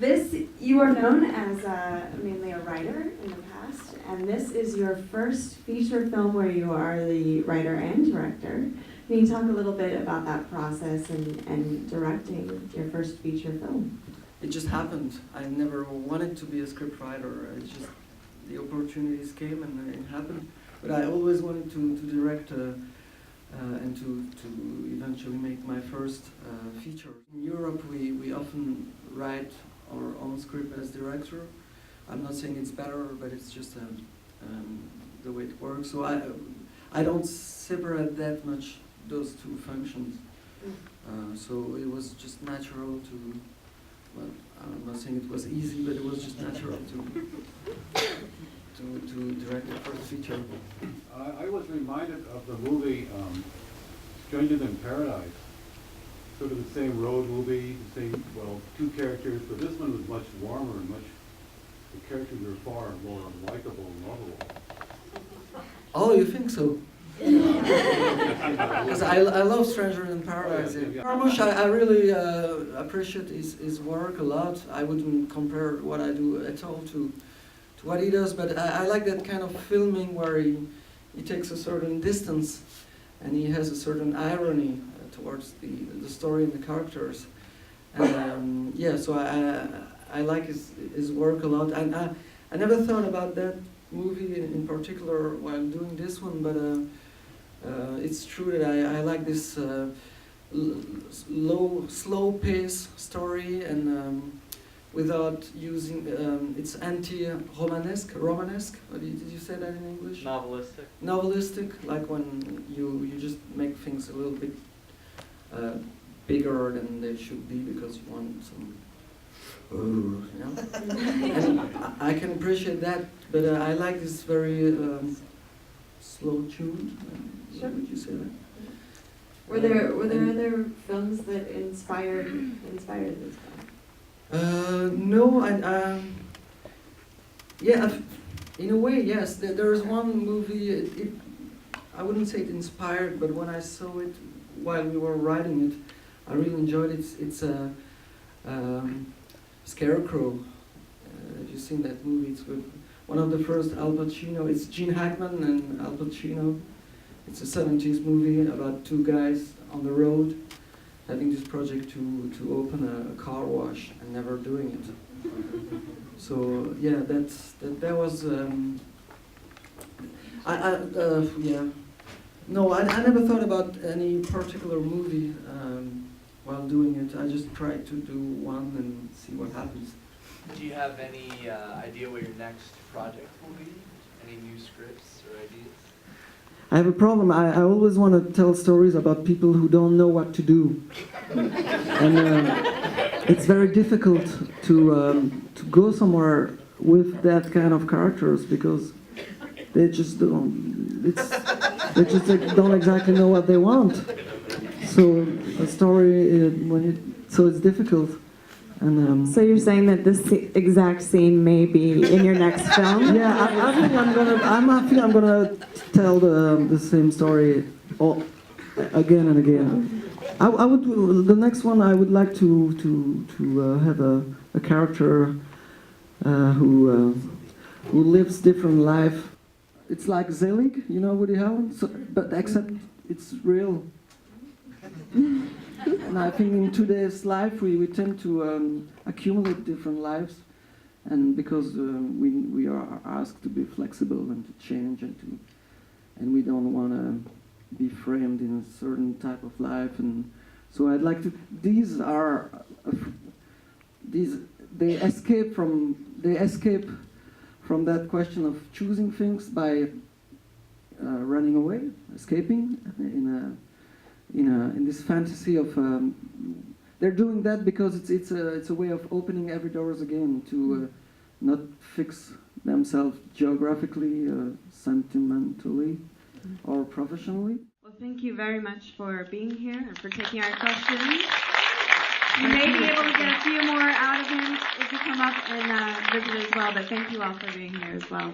You are known as mainly a writer in the past, and this is your first feature film where you are the writer and director. Can you talk a little bit about that process and directing your first feature film? It just happened. I never wanted to be a scriptwriter. It's just the opportunities came and it happened. But I always wanted to direct and to eventually make my first feature. In Europe, we often write our own script as director. I'm not saying it's better, but it's just the way it works. So I don't separate that much those two functions. So it was just natural to, well, I'm not saying it was easy, but it was just natural to direct the first feature. I was reminded of the movie Strangers in Paradise. Sort of the same road movie, the same, well, two characters, but this one was much warmer and the characters were far more likable and lovable. Oh, you think so? Because I love Strangers in Paradise. Jarmusch, I really appreciate his work a lot. I wouldn't compare what I do at all to what he does, but I like that kind of filming where he takes a certain distance and he has a certain irony towards the story and the characters. And yeah, so I like his work a lot. And I never thought about that movie in particular while doing this one, but it's true that I like this slow pace story, and without using it's anti-romanesque. Romanesque? Did you say that in English? Novelistic. Novelistic, like when you just make things a little bit bigger than they should be because you want some. You know? And I can appreciate that, but I like this very slow tune. Sure. Would you say that? Were there other films that inspired this film? No, yeah, in a way, yes. There's one movie. I wouldn't say it inspired, but when I saw it while we were writing it, I really enjoyed it. It's a Scarecrow. Have you seen that movie? It's with one of the first Al Pacino. It's Gene Hackman and Al Pacino. It's a 70s movie about two guys on the road having this project to open a car wash and never doing it. So yeah, that was yeah. No, I never thought about any particular movie while doing it. I just tried to do one and see what happens. Do you have any idea what your next project will be? Any new scripts or ideas? I have a problem. I always want to tell stories about people who don't know what to do. And it's very difficult to go somewhere with that kind of characters because they just don't. They just don't exactly know what they want. So a story so it's difficult. And so you're saying that this exact scene may be in your next film? Yeah, I think I'm gonna tell the same story again and again. I would the next one. I would like to have a character who lives different life. It's like Zelig, you know, Woody Allen, but except it's real. And I think in today's life we tend to accumulate different lives, and because we are asked to be flexible and to change and we don't want to be framed in a certain type of life, and so I'd like to. They escape from that question of choosing things by running away, escaping in this fantasy of they're doing that because it's a way of opening every doors again to not fix themselves geographically, sentimentally, or professionally. Well, thank you very much for being here and for taking our questions. You may be able to get a few more out of him if you come up and visit as well, but thank you all for being here as well.